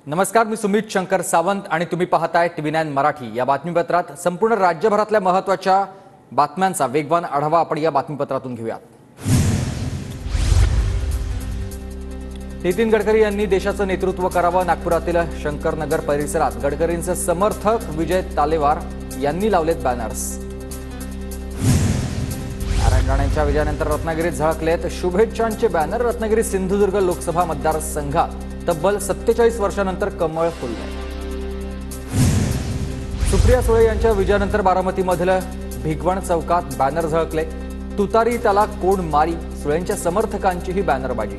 नमस्कार, मी सुमित शंकर सावंत आणि तुम्ही पाहताय TV9 मराठी। या बातमीपत्रात संपूर्ण राज्यभरातल्या महत्त्वाच्या बातम्यांचा वेगवान आढावा आपण या बातमीपत्रातून घेऊयात। नितीन गडकरी यांनी देशाचं नेतृत्व करावं। नागपुरातील शंकरनगर परिसरात गडकरींचे समर्थक विजय तालेवार यांनी लावलेत बॅनर्स। नारायण राणेंच्या विजयानंतर रत्नागिरीत झळकलेत शुभेच्छांचे बॅनर। रत्नागिरी सिंधुदुर्ग लोकसभा मतदारसंघात तब्बल 47 वर्षांनंतर कमळ फुलले। सुप्रिया सुळे यांच्या विजयानंतर बारामतीमधील भिगवण चौकात बॅनर झळकले। तुतारी त्याला कोण मारी, सुळेंच्या समर्थकांचीही बॅनरबाजी।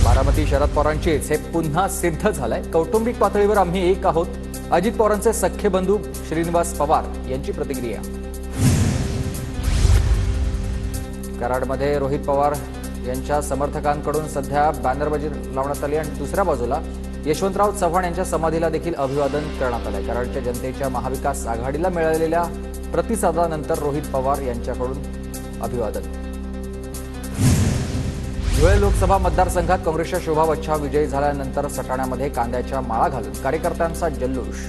बारामती शरद पवारांचीच हे पुन्हा सिद्ध झालंय। कौटुंबिक पातळीवर आम्ही एक आहोत, अजित पवारांचे सख्खे बंधू श्रीनिवास पवार यांची प्रतिक्रिया। कराडमध्ये रोहित पवार यांच्या समर्थकांकडून सध्या बॅनरबाजी लावण्यात आली आणि दुसऱ्या बाजूला यशवंतराव चव्हाण यांच्या समाधीला देखील अभिवादन करण्यात आले। कराडच्या जनतेच्या महाविकास आघाडीला मिळालेल्या प्रतिसादानंतर रोहित पवार यांच्याकडून अभिवादन। धुळे लोकसभा मतदारसंघात काँग्रेसच्या शोभा बच्छा विजयी झाल्यानंतर सटाण्यामध्ये कांद्याच्या माळा घालून कार्यकर्त्यांचा जल्लोष।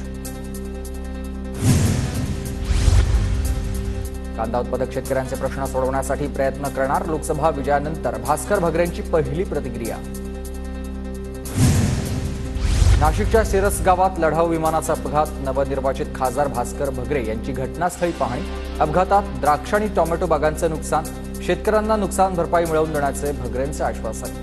कांदा उत्पादक शेतकऱ्यांचे प्रश्न सोडवण्यासाठी प्रयत्न करणार। लोकसभा विजयानंतर भास्कर भगरेंची पहिली प्रतिक्रिया। नाशिकच्या सिरस गावात लढाऊ विमानाचा अपघात। नवनिर्वाचित खासदार भास्कर भगरे यांची घटनास्थळी पाहणी। अपघातात द्राक्ष आणि टोमॅटो बागांचं नुकसान। शेतकऱ्यांना नुकसान भरपाई मिळवून देण्याचे भगरेंचे आश्वासन।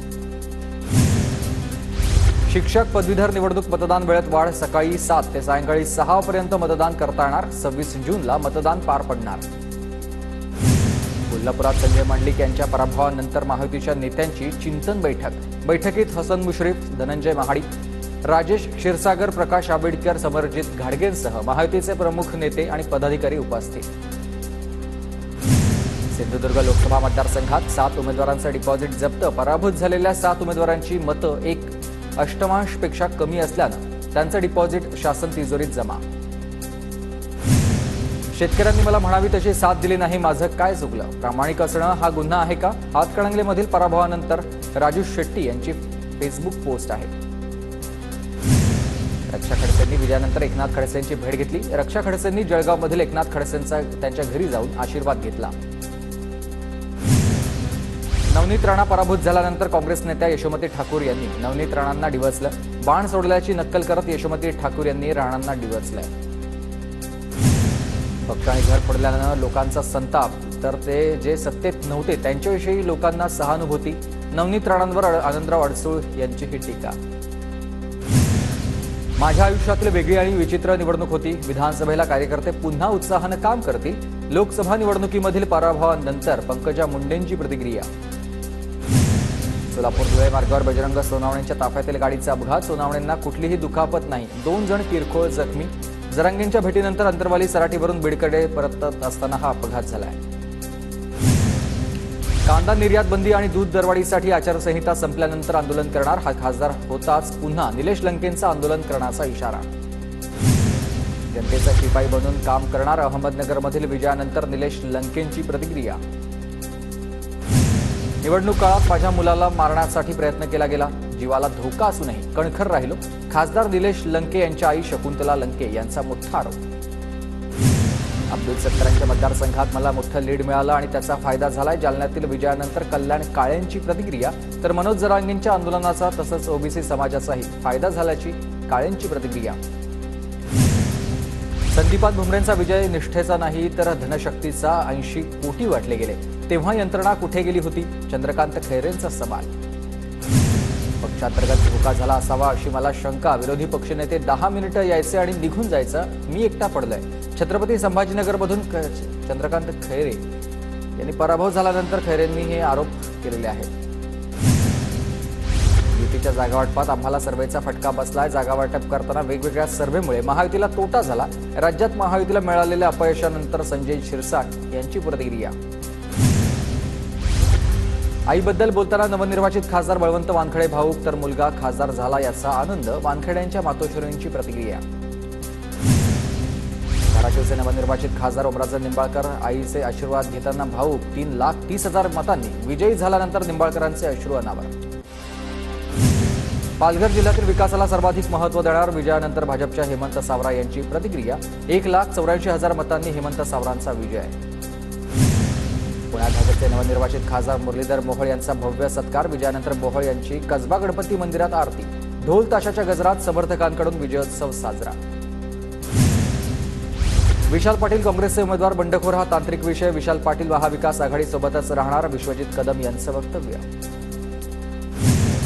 शिक्षक पदवीधर निवडणूक मतदान वेळेत वाढ। सकाळी 7 ते सायंकाळी 6 पर्यंत मतदान करता येणार। 26 जूनला मतदान पार पडणार। कोल्हापुरात संजय मंडलिक यांच्या पराभवानंतर महायुतीच्या नेत्यांची चिंतन बैठक। बैठकीत हसन मुश्रीफ, धनंजय महाडिक, राजेश क्षीरसागर, प्रकाश आंबेडकर, समरजित घाडगेंसह महायुतीचे प्रमुख नेते आणि पदाधिकारी उपस्थित। सिंधुदुर्ग लोकसभा मतदारसंघात 7 उमेदवारांचे डिपॉझिट जप्त। पराभूत झालेल्या 7 उमेदवारांची मतं 1/8 पेक्षा कमी असल्यानं त्यांचं डिपॉझिट शासन तिजोरीत जमा। शेतकऱ्यांनी मला म्हणावी तशी साथ दिली नाही, माझं काय चुकलं? प्रामाणिक असणं हा गुन्हा आहे का? हातकणंगलेमधील पराभवानंतर राजू शेट्टी यांची फेसबुक पोस्ट आहे। रक्षा खडसेंनी विजयानंतर एकनाथ खडसेंची भेट घेतली। रक्षा खडसेंनी जळगावमधील एकनाथ खडसेंचा त्यांच्या घरी जाऊन आशीर्वाद घेतला। नवनीत राणा पराभूत झाल्यानंतर काँग्रेस नेत्या यशोमती ठाकूर यांनी नवनीत राणांना डिवचलं। बाण सोडल्याची नक्कल करत यशोमती ठाकूर यांनी राणांना डिवचलंय। पक्षाने घर फोडल्यानं लोकांचा संताप, तर ते जे सत्तेत नव्हते त्यांच्याविषयी लोकांना सहानुभूती। नवनीत राणांवर आनंदराव अडसूळ यांची ही टीका। माझ्या आयुष्यातली वेगळी आणि विचित्र निवडणूक होती। विधानसभेला कार्यकर्ते पुन्हा उत्साहानं काम करतील। लोकसभा निवडणुकीमधील पराभवानंतर पंकजा मुंडेंची प्रतिक्रिया। सोलापूर धुळे मार्गावर बजरंग सोनावणेंच्या ताफ्यातील गाडीचा अपघात। सोनावणेंना कुठलीही दुखापत नाही, 2 जण किरकोळ जखमी। जरांगेंच्या भेटीनंतर अंतरवाली सराटीवरून बीडकडे परतत असताना हा अपघात झालाय। कांदा निर्यात बंदी आणि दूध दरवाढीसाठी आचारसंहिता संपल्यानंतर आंदोलन करणार। हा खासदार होताच पुन्हा निलेश लंकेंचा आंदोलन करण्याचा इशारा। जनतेचा शिपाई बनून काम करणार। अहमदनगरमधील विजयानंतर निलेश लंकेंची प्रतिक्रिया। निवडणूक काळात माझ्या मुलाला मारण्यासाठी प्रयत्न केला गेला, जीवाला धोका असूनही कणखर राहिलो। खासदार निलेश लंके यांच्या आई शकुंतला लंके यांचा मोठा आरोप। अब्दुल सत्तारांच्या मतदारसंघात मला मोठं लीड मिळालं आणि त्याचा फायदा झालाय। जालन्यातील विजयानंतर कल्याण काळेंची प्रतिक्रिया, तर मनोज जरांगेंच्या आंदोलनाचा तसंच ओबीसी समाजाचाही फायदा झाल्याची काळेंची प्रतिक्रिया। संदीपान भुमरेंचा विजय निष्ठेचा नाही तर धनशक्तीचा 80 कोटी वाटले गेले, तेव्हा यंत्रणा कुठे गेली होती? चंद्रकांत खैरेंचा सवाल। पक्षांतर्गत धोका झाला असावा अशी मला शंका। विरोधी पक्षनेते 10 मिनिटं यायचे आणि निघून जायचं, मी एकटा पडलोय। छत्रपती संभाजीनगरमधून चंद्रकांत खैरे यांनी पराभव झाल्यानंतर खैरेंनी हे आरोप केलेले आहेत। युतीच्या जागावाटपात आम्हाला सर्व्हेचा फटका बसलाय। जागावाटप करताना वेगवेगळ्या सर्व्हेमुळे महायुतीला तोटा झाला। राज्यात महायुतीला मिळालेल्या अपयशानंतर संजय शिरसाट यांची प्रतिक्रिया। आईबद्दल बोलताना नवनिर्वाचित खासदार बळवंत वानखडे भाऊक, तर मुलगा खासदार झाला याचा आनंद। वानखड्यांच्या मातोश्रींची प्रतिक्रिया। धाराशिवचे नवनिर्वाचित खासदार ओमराजे निंबाळकर आईचे आशीर्वाद घेताना भाऊक। 3,30,000 मतांनी विजयी झाल्यानंतर निंबाळकरांचे अश्रू अनावर। पालघर जिल्ह्यातील विकासाला सर्वाधिक महत्त्व देणार विजयानंतर भाजपच्या हेमंत सावरा यांची प्रतिक्रिया. 1,84,000 मतांनी हेमंत सावरांचा विजय. पुण्यात भाजपचे नवनिर्वाचित खासदार मुरलीधर मोहोळ यांचा भव्य सत्कार. विजयानंतर मोहोळ यांची कसबा गणपती मंदिरात आरती. ढोल ताशाच्या गजरात समर्थकांकडून विजयोत्सव साजरा. विशाल पाटील काँग्रेसचे उमेदवार बंडखोर हा तांत्रिक विषय. विशाल पाटील महाविकास आघाडीसोबतच राहणार. विश्वजित कदम यांचं वक्तव्य.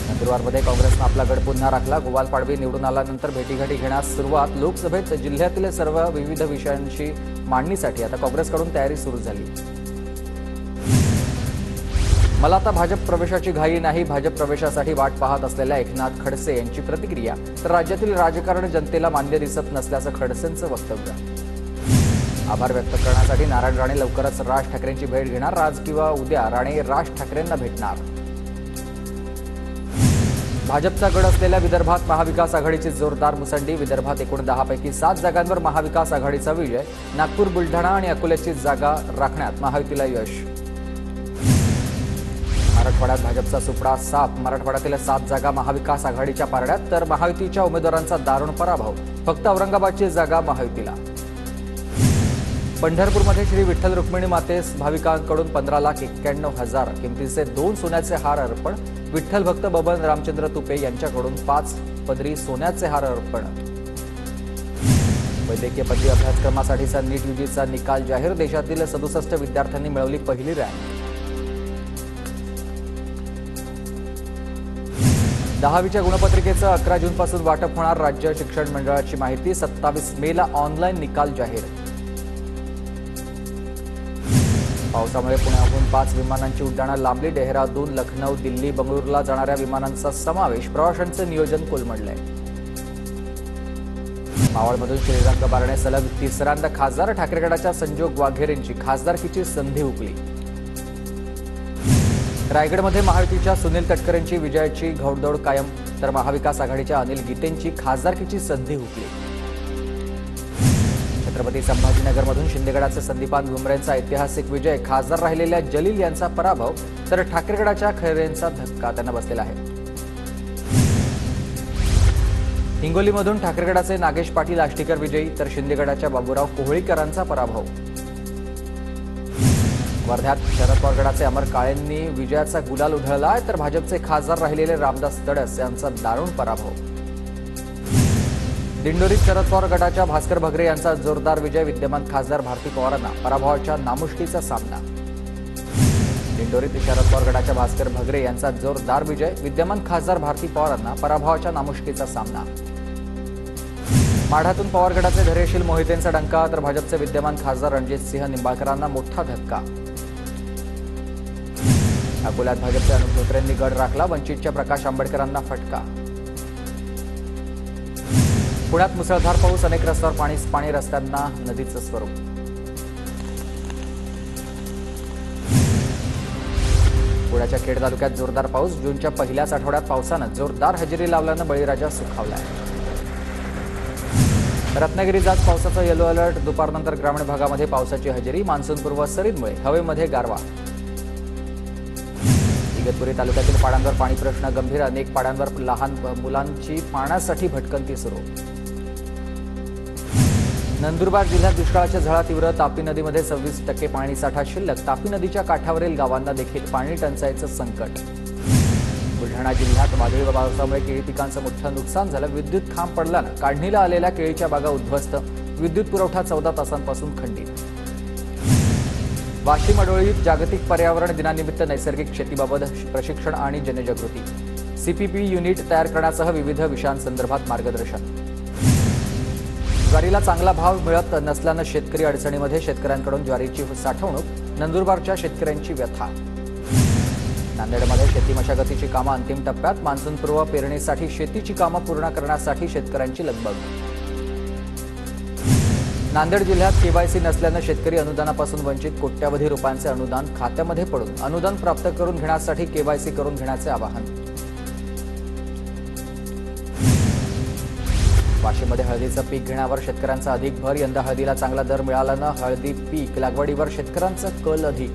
नंदुरबारमध्ये काँग्रेसनं आपला गड पुन्हा राखला. गोपाल पाडवी निवडून आल्यानंतर भेटीगाठी घेण्यास सुरुवात. लोकसभेत जिल्ह्यातील सर्व विविध विषयांची मांडणीसाठी आता काँग्रेसकडून तयारी सुरू झाली. मला आता भाजप प्रवेशाची घाई नाही. भाजप प्रवेशासाठी वाट पाहत असलेल्या एकनाथ खडसे यांची प्रतिक्रिया. तर राज्यातील राजकारण जनतेला मान्य दिसत नसल्याचं खडसेंचं वक्तव्य. आभार व्यक्त करण्यासाठी नारायण राणे लवकरच राज ठाकरेंची भेट घेणार. आज किंवा उद्या राणे राज ठाकरेंना भेटणार. भाजपचा गड असलेल्या विदर्भात महाविकास आघाडीची जोरदार मुसंडी. विदर्भात एकूण 10 पैकी 7 जागांवर महाविकास आघाडीचा विजय. नागपूर, बुलढाणा आणि अकोल्याची जागा राखण्यात महायुतीला यश. मराठवाड्यात भाजपचा सुपडा साफ. मराठवाड्यातील 7 जागा महाविकास आघाडीच्या पारड्यात, तर महायुतीच्या उमेदवारांचा दारुण पराभव. फक्त औरंगाबादची जागा महायुतीला. पंढरपूरमध्ये श्री विठ्ठल रुक्मिणी मातेस भाविकांकडून 15,91,000 किमतीचे 2 सोन्याचे हार अर्पण. विठ्ठल भक्त बबन रामचंद्र तुपे यांच्याकडून 5 पदरी सोन्याचे हार अर्पण. वैद्यकीय पदवी अभ्यासक्रमासाठीचा नीट यूजीचा निकाल जाहीर. देशातील 67 विद्यार्थ्यांनी मिळवली पहिली रँक. 10वीच्या गुणपत्रिकेचं 11 जूनपासून वाटप होणार. राज्य शिक्षण मंडळाची माहिती. 27 मेला ऑनलाईन निकाल जाहीर. पावसामुळे पुण्याहून 5 विमानांची उड्डाणं लांबली. डेहराडून, लखनौ, दिल्ली, बंगळुरूला जाणाऱ्या विमानांचा समावेश. प्रवाशांचे नियोजन कोलमडलंय. मावळमधून श्रीरंग बारणे सलग तिसऱ्यांदा खासदार. ठाकरे गटाच्या संजोग वाघेरेंची खासदारकीची संधी हुकली. रायगडमध्ये महायुतीच्या सुनील तटकरेंची विजयाची घौडदौड कायम. तर महाविकास आघाडीच्या अनिल गीतेंची खासदारकीची संधी हुकली. छत्रपती संभाजीनगरमधून शिंदेगडाचे संदीपान भुमरेंचा ऐतिहासिक विजय. खासदार राहिलेल्या जलील यांचा पराभव. तर ठाकरे गटाच्या खैरेंचा धक्का त्यांना बसलेला आहे. हिंगोलीमधून ठाकरे गटाचे नागेश पाटील आष्टीकर विजयी. तर शिंदेगडाच्या बाबूराव कोहळीकरांचा पराभव. वर्ध्यात शरद पवार गटाचे अमर काळेंनी विजयाचा गुलाल उधळला. तर भाजपचे खासदार राहिलेले रामदास तडस यांचा दारुण पराभव. दिंडोरीत शरद पवार गटाच्या भास्कर भगरे यांचा जोरदार विजय. विद्यमान खासदार भारती पवारांना पराभवाच्या नामुष्कीचा सामना. दिंडोरीत शरद पवार गटाच्या भास्कर भगरे यांचा जोरदार विजय. विद्यमान खासदार भारती पवारांना पराभवाच्या नामुष्कीचा सामना. माढ्यातून पवार गटाचे धैर्यशील मोहितेंचा डंका. तर भाजपचे विद्यमान खासदार रणजितसिंह निंबाळकरांना मोठा धक्का. अकोल्यात भाजपचे अनुप धोत्रेंनी गड राखला. वंचितच्या प्रकाश आंबेडकरांना फटका. पुण्यात मुसळधार पाऊस. अनेक रस्त्यावर पाणी. रस्त्यांना नदीचं स्वरूप. पुण्याच्या खेड तालुक्यात जोरदार पाऊस. जूनच्या पहिल्याच आठवड्यात पावसानं जोरदार हजेरी लावल्यानं बळीराजा सुखावलाय. रत्नागिरीत आज पावसाचा येलो अलर्ट. दुपारनंतर ग्रामीण भागामध्ये पावसाची हजेरी. मान्सूनपूर्व सरींमुळे हवेमध्ये गारवा. इगतपुरी तालुक्यातील पाड्यांवर पाणी प्रश्न गंभीर. अनेक पाड्यांवर लहान मुलांची पाण्यासाठी भटकंती सुरू. नंदुरबार जिल्ह्यात दुष्काळाच्या झळा तीव्र. तापी नदीमध्ये 26% पाणीसाठा शिल्लक. तापी नदीच्या काठावरील गावांना देखील पाणी टंचाईचं संकट. बुलढाणा जिल्ह्यात वादळी पावसामुळे केळी पिकांचं मोठं नुकसान झालं. विद्युत खांब पडल्यानं काढणीला आलेल्या केळीच्या बागा उद्ध्वस्त. विद्युत पुरवठा 14 तासांपासून खंडित. वाशिम अडोळीत जागतिक पर्यावरण दिनानिमित्त नैसर्गिक शेतीबाबत प्रशिक्षण आणि जनजागृती. सीपीपी युनिट तयार करण्यासह विविध विषयांसंदर्भात मार्गदर्शन. ज्वारीला चांगला भाव मिळत नसल्यानं शेतकरी अडचणीमध्ये. शेतकऱ्यांकडून ज्वारीची साठवणूक. नंदुरबारच्या शेतकऱ्यांची व्यथा. नांदेडमध्ये शेती मशागतीची कामं अंतिम टप्प्यात. मान्सूनपूर्व पेरणीसाठी शेतीची कामं पूर्ण करण्यासाठी शेतकऱ्यांची लगबग. नांदेड जिल्ह्यात केवायसी नसल्यानं शेतकरी अनुदानापासून वंचित. कोट्यवधी रुपयांचे अनुदान खात्यामध्ये पडून अनुदान प्राप्त करून घेण्यासाठी केवायसी करून घेण्याचे आवाहन. वाशिममध्ये हळदीचं पीक घेण्यावर शेतकऱ्यांचा अधिक भर. यंदा हळदीला चांगला दर मिळाल्यानं हळदी पीक लागवडीवर शेतकऱ्यांचा कल अधिक.